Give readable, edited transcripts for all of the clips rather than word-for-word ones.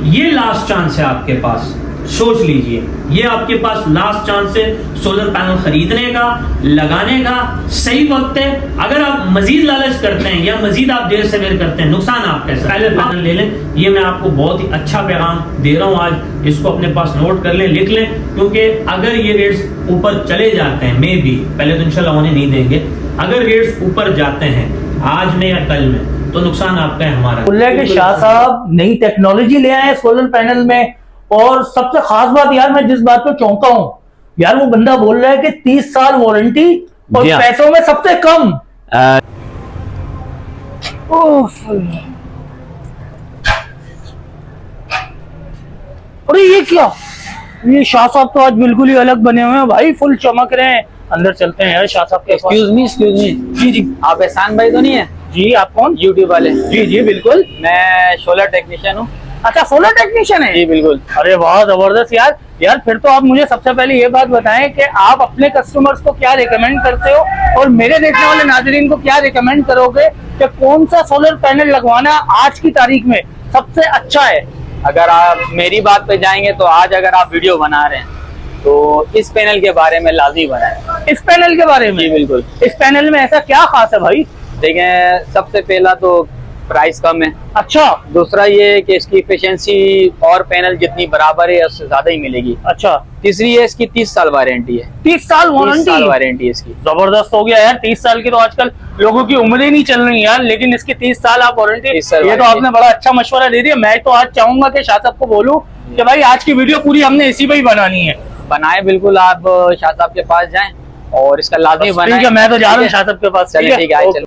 ये last chance है आपके पास, सोच लीजिए, ये आपके पास लास्ट चांस है सोलर पैनल खरीदने का, लगाने का। सही वक्त है। अगर आप मजीद लालच करते हैं या मजीद आप देर सवेर करते हैं, नुकसान आपका है। पहले पैनल ले लें। ये मैं आपको बहुत ही अच्छा पैगाम दे रहा हूँ आज, इसको अपने पास नोट कर लें, लिख लें, क्योंकि अगर ये रेट्स ऊपर चले जाते हैं, मे भी, पहले तो इंशाल्लाह होने नहीं देंगे, अगर रेट्स ऊपर जाते हैं आज में या कल में, तो नुकसान आपका है, हमारा। बोल रहे हैं कि शाह साहब नई टेक्नोलॉजी ले आए हैं सोलर पैनल में, और सबसे खास बात यार, मैं जिस बात पे चौंका हूं यार, वो बंदा बोल रहा है कि 30 साल वारंटी और पैसों में सबसे कम। अरे ये क्या, ये शाह साहब तो आज बिल्कुल ही अलग बने हुए हैं भाई, फुल चमक रहे हैं। अंदर चलते हैं यार शाह साहब के। एक्सक्यूज मी जी जी, आप एहसान भाई तो नहीं है? जी आप कौन? यूट्यूब वाले? जी जी बिल्कुल। मैं सोलर टेक्नीशियन हूँ। अच्छा, सोलर टेक्नीशियन है? जी बिल्कुल। अरे वाह, जबरदस्त यार। यार फिर तो आप मुझे सबसे पहले ये बात बताएं कि आप अपने कस्टमर्स को क्या रिकमेंड करते हो, और मेरे देखने वाले नाजरीन को क्या रिकमेंड करोगे कि कौन सा सोलर पैनल लगवाना आज की तारीख में सबसे अच्छा है? अगर आप मेरी बात पे जाएंगे तो आज अगर आप वीडियो बना रहे हैं तो इस पैनल के बारे में लाजमी बनाएं। इस पैनल के बारे में? जी बिल्कुल। इस पैनल में ऐसा क्या खास है भाई? देखें, सबसे पहला तो प्राइस कम है। अच्छा। दूसरा ये कि इसकी एफिशिएंसी और पैनल जितनी बराबर है उससे ज्यादा ही मिलेगी। अच्छा। तीसरी है इसकी 30 साल वारंटी है। 30 साल वारंटी? 30 साल वारंटी है इसकी। जबरदस्त हो गया यार। 30 साल की तो आजकल लोगों की उम्रें नहीं चल रही यार, लेकिन इसकी 30 साल आप वारंटी, ये तो आपने बड़ा अच्छा मशवरा दे दिया। मैं तो आज चाहूंगा कि शाह साहब को बोलूं कि भाई आज की वीडियो पूरी हमने इसी पे ही बनानी है। बनाए बिल्कुल, आप शाह साहब के पास जाएं और इसका लाजमी बनाएं। मैं तो जा रहा हूँ शाह साहब के पास। चलिए ठीक है, चलो।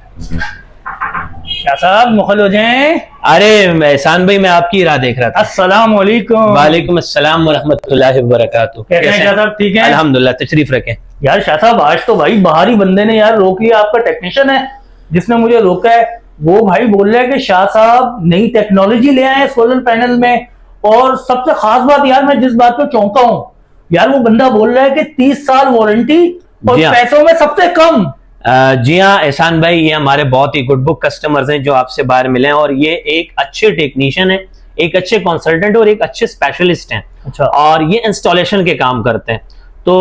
शाह साहब मुखल हो जाएं। अरे एहसान भाई, मैं आपकी राह देख रहा था। अस्सलाम वालेकुम। वालेकुम अस्सलाम वरहमतुल्लाहि वबरकातुहू। कैसे हैं शाह साहब? ठीक है अल्हम्दुलिल्लाह, तशरीफ रखें। यार शाह साहब, आज तो भाई बाहरी बंदे ने यार रोक लिया। आपका टेक्नीशियन है जिसने मुझे रोका है, वो भाई बोल रहे हैं कि शाह साहब नई टेक्नोलॉजी ले आए हैं सोलर पैनल में, और सबसे खास बात यार, मैं जिस बात पे चौंका हूँ यार, वो बंदा बोल रहा है कि 30 साल वारंटी और पैसों में सबसे कम। जी हाँ एहसान भाई, ये हमारे बहुत ही गुड बुक कस्टमर्स हैं जो आपसे बाहर मिले हैं, और ये एक अच्छे टेक्नीशियन है, एक अच्छे कंसल्टेंट और एक अच्छे स्पेशलिस्ट हैं। अच्छा। और ये इंस्टॉलेशन के काम करते हैं। तो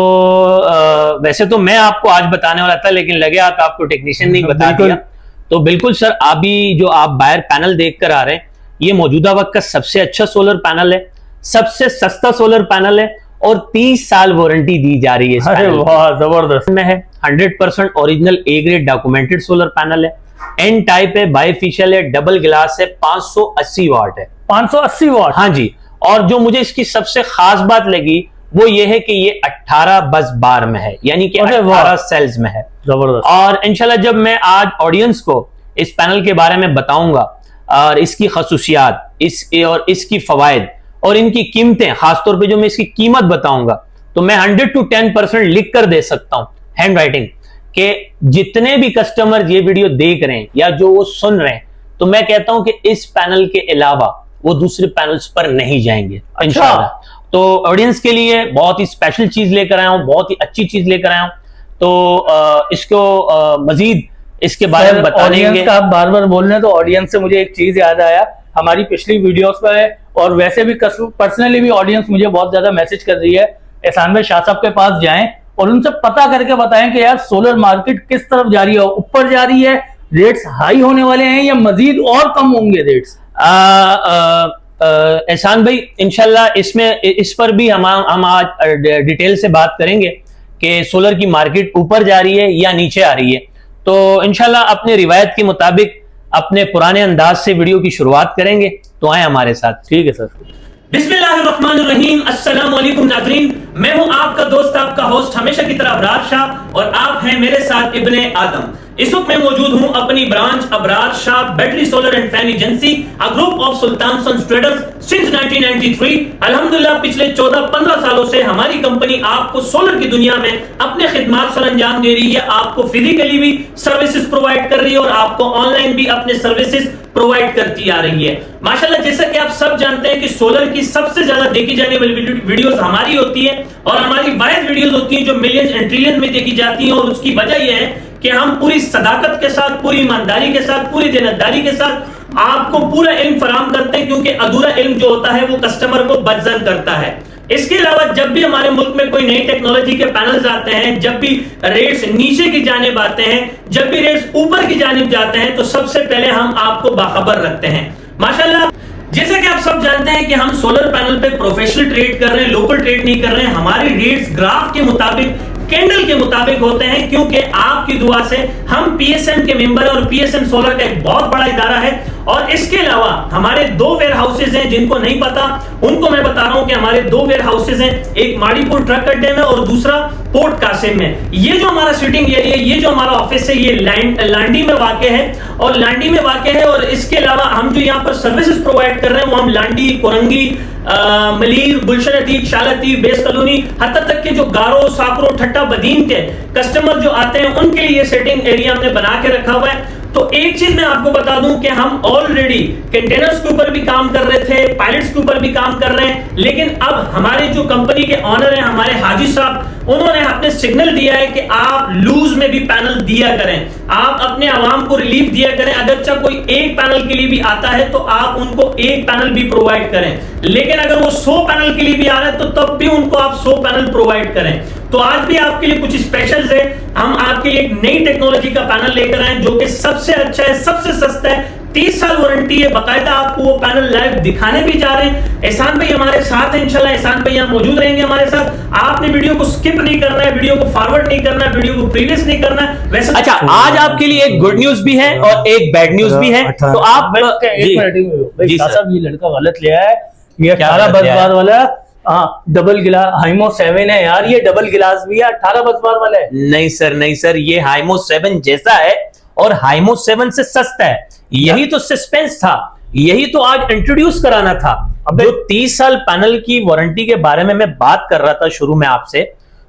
वैसे तो मैं आपको आज बताने वाला था, लेकिन लगे हाथ आपको टेक्नीशियन नहीं बता दिया। तो बिल्कुल सर, अभी जो आप बाहर पैनल देख कर आ रहे हैं, ये मौजूदा वक्त का सबसे अच्छा सोलर पैनल है, सबसे सस्ता सोलर पैनल है, और 30 साल वारंटी दी जा रही है। अरे वाह, जबरदस्त में है। 100% original A grade documented solar panel है, एन टाइप है, बायफेशियल है, डबल ग्लास है, 580 वाट है। 580 वाट? हाँ जी। और जो मुझे इसकी सबसे खास बात लगी वो ये है कि ये 18 बस बार में है, यानी कि 18 सेल्स में है। जबरदस्त। और इंशाल्लाह जब मैं आज ऑडियंस को इस पैनल के बारे में बताऊंगा और इसकी खसूसियात, और इसकी फवायद और इनकी कीमतें, खासतौर पे जो मैं इसकी कीमत बताऊंगा, तो मैं 100 to 10% लिख कर दे सकता हूं हैंड राइटिंग, कि जितने भी कस्टमर ये वीडियो देख रहे हैं या जो वो सुन रहे हैं, तो मैं कहता हूं कि इस पैनल के अलावा वो दूसरे पैनल्स पर नहीं जाएंगे इंशाल्लाह। तो ऑडियंस के लिए बहुत ही स्पेशल चीज लेकर आया हूं, बहुत ही अच्छी चीज लेकर आया हूं। तो इसको मजीद इसके बारे में बताएंगे। आप बार बार बोल रहे हैं, तो ऑडियंस से मुझे एक चीज याद आया, हमारी पिछली वीडियोस पर है, और वैसे भी पर्सनली भी ऑडियंस मुझे बहुत ज्यादा मैसेज कर रही है, एहसान भाई शाह साहब के पास जाएं और उनसे पता करके बताएं कि यार सोलर मार्केट किस तरफ जा रही है, ऊपर जा रही है, रेट्स हाई होने वाले हैं या मजीद और कम होंगे रेट्स? एहसान भाई इंशाल्लाह इस पर भी हम आज डिटेल से बात करेंगे कि सोलर की मार्केट ऊपर जा रही है या नीचे आ रही है। तो इंशाल्लाह अपने रिवायत के मुताबिक अपने पुराने अंदाज से वीडियो की शुरुआत करेंगे, तो आए हमारे साथ। ठीक है सर। बिस्मिल्लाहिर्रहमानिर्रहीम, अस्सलाम वालेकुम नाज़रीन, मैं हूं आपका दोस्त, आपका होस्ट हमेशा की तरह अबरार शाह, और आप हैं मेरे साथ इब्ने आदम। इस वक्त मैं मौजूद हूं अपनी branch Abrar Shah battery solar and fan agency, a group of Sultan sons traders since 1993। अल्हम्दुलिल्लाह पिछले 14-15 सालों से हमारी कंपनी आपको सोलर की दुनिया में अपने खिदमात सर अंजाम दे रही है। आपको फिजिकली भी सर्विसेज प्रोवाइड कर रही है और आपको ऑनलाइन भी अपने सर्विसेज प्रोवाइड करती आ रही है। माशाल्लाह, जैसा कि आप सब जानते हैं कि सोलर की सबसे ज्यादा देखी जाने वाली वीडियोस हमारी होती है, और हमारी वाइड वीडियोस होती हैं जो मिलियंस एंड ट्रिलियंस में देखी जाती हैं। और उसकी वजह यह है कि हम पूरी सदाकत के साथ, पूरी ईमानदारी के साथ, पूरी देनदारी के साथ आपको पूरा इल्म फराहम करते हैं, क्योंकि अधूरा इल्म जो होता है वो कस्टमर को बदजन करता है। इसके अलावा जब भी हमारे मुल्क में कोई नई टेक्नोलॉजी के पैनल्स आते हैं, जब भी रेट्स नीचे की जानिब आते हैं, जब भी रेट्स ऊपर की जानिब जाते हैं, तो सबसे पहले हम आपको बाखबर रखते हैं। माशाल्लाह, जैसा कि आप सब जानते हैं कि हम सोलर पैनल पे प्रोफेशनल ट्रेड कर रहे हैं, लोकल ट्रेड नहीं कर रहे हैं। हमारी रेट्स ग्राफ के मुताबिक, कैंडल के मुताबिक होते हैं, क्योंकि आपकी दुआ से हम पीएसएम के मेंबर हैं और पीएसएम सोलर का एक बहुत बड़ा इदारा है। और इसके अलावा हमारे 2 वेयर हाउसेज हैं, जिनको नहीं पता उनको मैं बता रहा हूं कि हमारे 2 वेयर हाउसेज हैं, एक माड़ीपुर ट्रक अड्डे में और दूसरा पोर्ट कासिम में। ये जो हमारा सिटिंग एरिया, ये जो हमारा ऑफिस है, ये लांडी में वाक़ है और लांडी में वाक़ है। और इसके अलावा हम जो यहाँ पर सर्विसेज प्रोवाइड कर रहे हैं वो हम लांडी, कोरंगी, मलीर, गुलशन अतीक, शालती, बेस कॉलोनी, हत्ता तक के जो गारो, साकरो, ठट्टा, बदीन के कस्टमर जो आते हैं उनके लिए ये सेटिंग एरिया हमने बना के रखा हुआ है। तो एक चीज मैं आपको बता दूं कि हम ऑलरेडी कंटेनर्स के ऊपर भी काम कर रहे थे, पायलट्स के ऊपर भी काम कर रहे हैं, लेकिन अब हमारे जो कंपनी के ऑनर हैं, हमारे हाजी साहब, उन्होंने अपने सिग्नल दिया है कि आप लूज में भी पैनल दिया करें, आप अपने आवाम को रिलीफ दिया करें। अगर कोई एक पैनल के लिए भी आता है तो आप उनको एक पैनल भी प्रोवाइड करें, लेकिन अगर वो 100 पैनल के लिए भी आ रहे हैं तो तब भी उनको आप 100 पैनल प्रोवाइड करें। तो आज भी आपके लिए कुछ स्पेशल है, हम आपके लिए एक नई टेक्नोलॉजी का पैनल लेकर आए जो कि सबसे अच्छा है, सबसे सस्ता है, 30 साल वारंटी है। बाकायदा आपको वो पैनल लाइव दिखाने भी जा रहे हैं। एहसान भाई हमारे साथ हैं, इंशाल्लाह एहसान भाई यहाँ मौजूद रहेंगे हमारे साथ। आपने वीडियो को स्किप नहीं करना है, वीडियो को फॉरवर्ड नहीं करना है, वीडियो को प्रीवियस नहीं करना है। वैसे अच्छा, आज आपके लिए एक गुड न्यूज भी है और एक बैड न्यूज भी है, तो आप जी साहब, ये लड़का गलत ले आया है, ये 18 बस बार वाला, हाँ डबल गिलास हाइमो 7 है यार, ये डबल गिलास भी है, 18 बस बार वाला है। नहीं सर, ये हाइमो 7 जैसा है और हाइमो 7 से सस्ता है। यही तो सस्पेंस था, यही तो आज इंट्रोड्यूस कराना था। अब जो 30 साल पैनल की वारंटी के बारे में मैं बात कर रहा था शुरू में आपसे,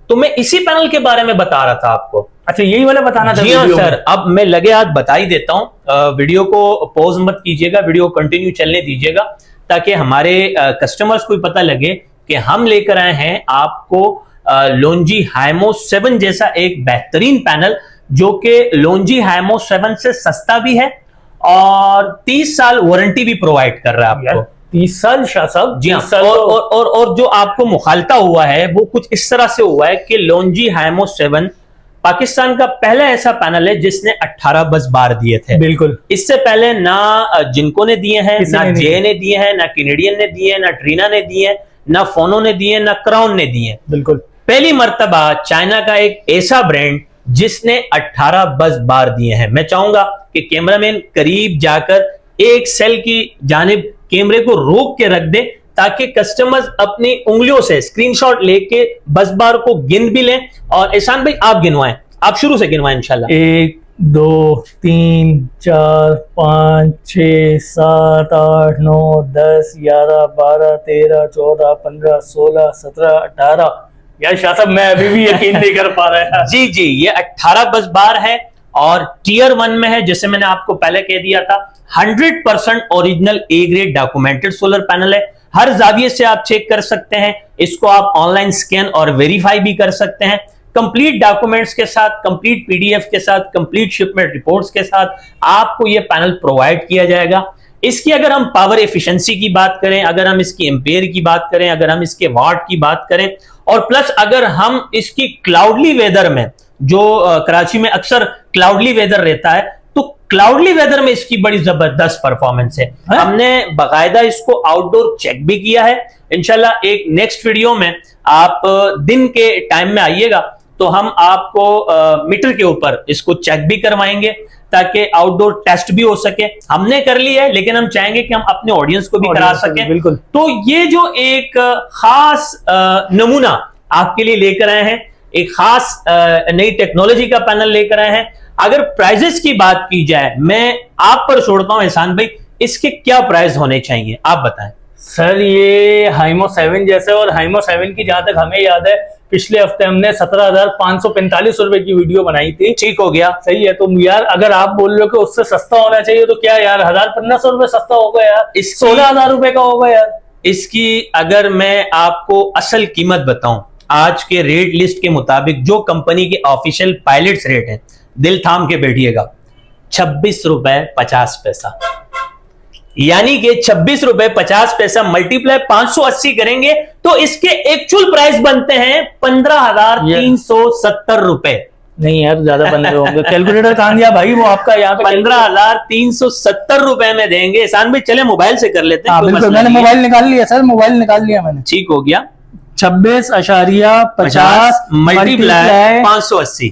तो मैं इसी पैनल के बारे में बता रहा था आपको। अच्छा, यही वाला बताना था? जी हाँ सर, अब मैं लगे हाथ बता ही देता हूं। वीडियो को पॉज मत कीजिएगा, वीडियो कंटिन्यू चलने दीजिएगा, ताकि हमारे कस्टमर्स को पता लगे कि हम लेकर आए हैं आपको लोंजी हाइमो 7 जैसा एक बेहतरीन पैनल, जो कि लोंजी हाइमो 7 से सस्ता भी है और 30 साल वारंटी भी प्रोवाइड कर रहा है आपको। 30 साल शाह साहब? जी हाँ। और जो आपको मुखालता हुआ है वो कुछ इस तरह से हुआ है कि लोंजी हाइमो 7 पाकिस्तान का पहला ऐसा पैनल है जिसने 18 बस बार दिए थे। बिल्कुल, इससे पहले ना जिनको ने दिए हैं, ना जे ने दिए हैं, ना कैनेडियन ने दिए हैं, ना ट्रीना ने दिए हैं, ना फोनो ने दिए, ना क्राउन ने दिए। बिल्कुल, पहली मर्तबा चाइना का एक ऐसा ब्रांड जिसने 18 बस बार दिए हैं। मैं चाहूंगा कि कैमरामैन करीब जाकर एक सेल की जानिब कैमरे को रोक के रख दे, ताकि कस्टमर्स अपनी उंगलियों से स्क्रीनशॉट लेके बस बार को गिन भी लें। और एहसान भाई आप गिनवाएं, आप शुरू से गिनवाएं इंशाल्लाह। 1 2 3 4 5 6 7 8 9 10 11 12 13 14 15 16 17 18। यार शाह साहब, मैं अभी भी यकीन नहीं कर पा रहा है। जी, ये 18 बस बार है और टियर 1 में है, जैसे मैंने आपको पहले कह दिया था। 100% original A grade documented solar panel है। हर जाविये से आप चेक कर सकते हैं, इसको आप ऑनलाइन स्कैन और वेरीफाई भी कर सकते हैं। कंप्लीट डॉक्यूमेंट्स के साथ, कंप्लीट पीडीएफ के साथ, कंप्लीट शिपमेंट रिपोर्ट्स के साथ आपको यह पैनल प्रोवाइड किया जाएगा। इसकी अगर हम पावर एफिशिएंसी की बात करें, अगर हम इसकी एम्पेयर की बात करें, अगर हम इसके वाट की बात करें, और प्लस अगर हम इसकी क्लाउडली वेदर में, जो कराची में अक्सर क्लाउडली वेदर रहता है, तो क्लाउडली वेदर में इसकी बड़ी जबरदस्त परफॉर्मेंस है। हमने बाकायदा इसको आउटडोर चेक भी किया है। इंशाल्लाह एक नेक्स्ट वीडियो में आप दिन के टाइम में आइएगा तो हम आपको मीटर के ऊपर इसको चेक भी करवाएंगे, ताकि आउटडोर टेस्ट भी हो सके। हमने कर लिया है, लेकिन हम चाहेंगे कि हम अपने ऑडियंस को भी करा सकें। बिल्कुल। तो ये जो एक खास नमूना आपके लिए लेकर आए हैं, एक खास नई टेक्नोलॉजी का पैनल लेकर आए हैं। अगर प्राइजेस की बात की जाए, मैं आप पर छोड़ता हूं एहसान भाई, इसके क्या प्राइस होने चाहिए आप बताएं। सर, ये हाइमो 7 जैसे, और हाइमो 7 की जहां तक हमें याद है, पिछले हफ्ते हमने 17,545 रुपए की वीडियो बनाई थी। ठीक हो गया, सही है। तो यार अगर आप बोल रहे हो कि उससे सस्ता होना चाहिए, तो क्या यार 1,500 रुपए सस्ता होगा यार, 16,000 रुपए का होगा यार। इसकी अगर मैं आपको असल कीमत बताऊं, आज के रेट लिस्ट के मुताबिक जो कंपनी के ऑफिशियल पायलट्स रेट हैं, दिल थाम के बैठिएगा, 26 रुपए 50 पैसा। यानी कि 26 रुपए 50 पैसा मल्टीप्लाई 580 करेंगे तो इसके एक्चुअल प्राइस बनते हैं 15,370 रुपए। नहीं यार, ज्यादा बन रहे होंगे। कैलकुलेटर कहां दिया भाई? वो आपका यहाँ पे 15,370 रुपए में देंगे। एहसान भाई चले मोबाइल से कर लेते हैं। बिल्कुल, मैंने मोबाइल निकाल लिया सर, मोबाइल निकाल लिया मैंने। ठीक हो गया। 26.50 मल्टीप्लाई 580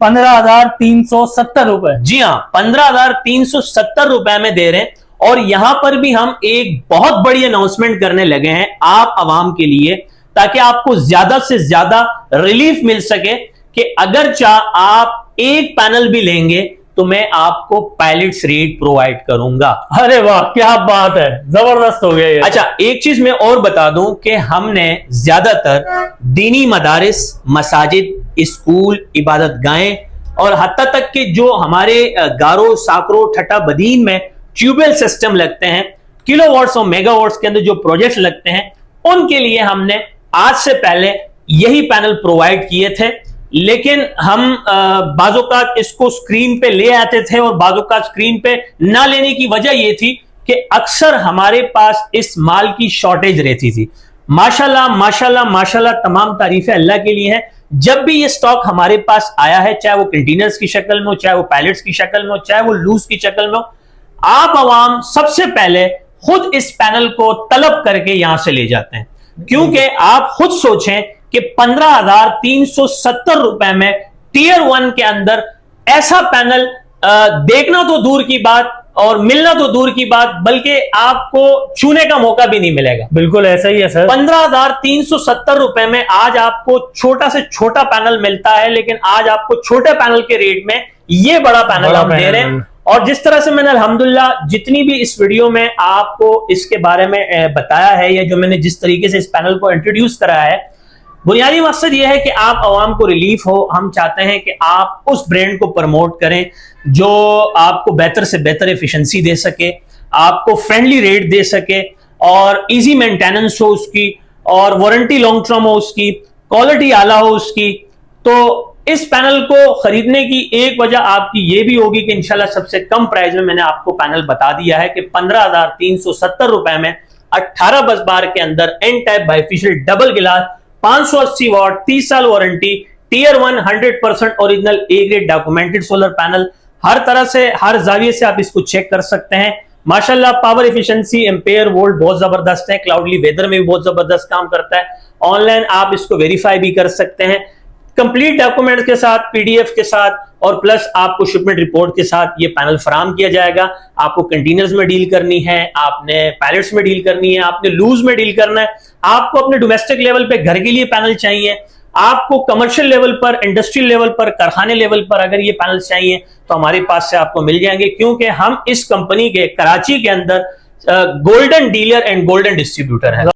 15,370 रुपए। जी हाँ, 15,370 रुपए में दे रहे हैं। और यहां पर भी हम एक बहुत बड़ी अनाउंसमेंट करने लगे हैं आप अवाम के लिए, ताकि आपको ज्यादा से ज्यादा रिलीफ मिल सके कि अगर चाह आप एक पैनल भी लेंगे तो मैं आपको पायलट्स रेट प्रोवाइड करूंगा। अरे वाह, क्या बात है, जबरदस्त हो गया ये। अच्छा, एक चीज मैं और बता दूं कि हमने ज्यादातर दीनी मदारिस, मसाजिद, स्कूल, इबादत गाहें और हत्ता तक के जो हमारे गारो, साकरो, ठट्टा बदीन में ट्यूबवेल सिस्टम लगते हैं, किलोवाट्स और मेगावाट्स के अंदर जो प्रोजेक्ट लगते हैं, उनके लिए हमने आज से पहले यही पैनल प्रोवाइड किए थे। लेकिन हम बाज़ोकात इसको स्क्रीन पे ले आते थे और बाज़ोकात स्क्रीन पे ना लेने की वजह यह थी कि अक्सर हमारे पास इस माल की शॉर्टेज रहती थी। माशाल्लाह माशाल्लाह माशाल्लाह, तमाम तारीफें अल्लाह के लिए हैं। जब भी ये स्टॉक हमारे पास आया है, चाहे वो कंटेनर्स की शक्ल में हो, चाहे वो पैलेट्स की शक्ल में हो, चाहे वो लूज की शक्ल में हो, आप अवाम सबसे पहले खुद इस पैनल को तलब करके यहां से ले जाते हैं। क्योंकि आप खुद सोचें कि 15,370 रुपए में टीयर 1 के अंदर ऐसा पैनल देखना तो दूर की बात और मिलना तो दूर की बात, बल्कि आपको छूने का मौका भी नहीं मिलेगा। बिल्कुल ऐसा ही है सर। 15,370 रुपए में आज आपको छोटा से छोटा पैनल मिलता है, लेकिन आज आपको छोटे पैनल के रेट में ये बड़ा पैनल हम दे रहे हैं। और जिस तरह से मैंने अल्हम्दुलिल्लाह जितनी भी इस वीडियो में आपको इसके बारे में बताया है, या जो मैंने जिस तरीके से इस पैनल को इंट्रोड्यूस कराया है, बुनियादी मकसद यह है कि आप आवाम को रिलीफ हो। हम चाहते हैं कि आप उस ब्रांड को प्रमोट करें जो आपको बेहतर से बेहतर एफिशिएंसी दे सके, आपको फ्रेंडली रेट दे सके और इजी मेंटेनेंस हो उसकी, और वारंटी लॉन्ग टर्म हो उसकी, क्वालिटी आला हो उसकी। तो इस पैनल को खरीदने की एक वजह आपकी ये भी होगी कि इंशाल्लाह सबसे कम प्राइस में मैंने आपको पैनल बता दिया है कि 15,370 रुपए में 18 बस बार के अंदर एन टाइप बाइफेशियल डबल गिलास, 580 वाट, 30 साल warranty, tier 1 100% original A grade documented solar panel. हर तरह से, हर जाविये से आप इसको चेक कर सकते हैं। माशाल्लाह पावर एफिशिएंसी, एम्पेयर वोल्ट बहुत जबरदस्त है, क्लाउडली वेदर में भी बहुत जबरदस्त काम करता है। ऑनलाइन आप इसको वेरीफाई भी कर सकते हैं कंप्लीट डॉक्यूमेंट के साथ, पीडीएफ के साथ, और प्लस आपको शिपमेंट रिपोर्ट के साथ ये पैनल फराम किया जाएगा। आपको कंटेनर्स में डील करनी है, आपने पैलेट्स में डील करनी है, आपने लूज में डील करना है, आपको अपने डोमेस्टिक लेवल पे घर के लिए पैनल चाहिए, आपको कमर्शियल लेवल पर, इंडस्ट्रियल लेवल पर, कारखाने लेवल पर अगर ये पैनल चाहिए तो हमारे पास से आपको मिल जाएंगे। क्योंकि हम इस कंपनी के कराची के अंदर golden dealer and golden distributor हैं।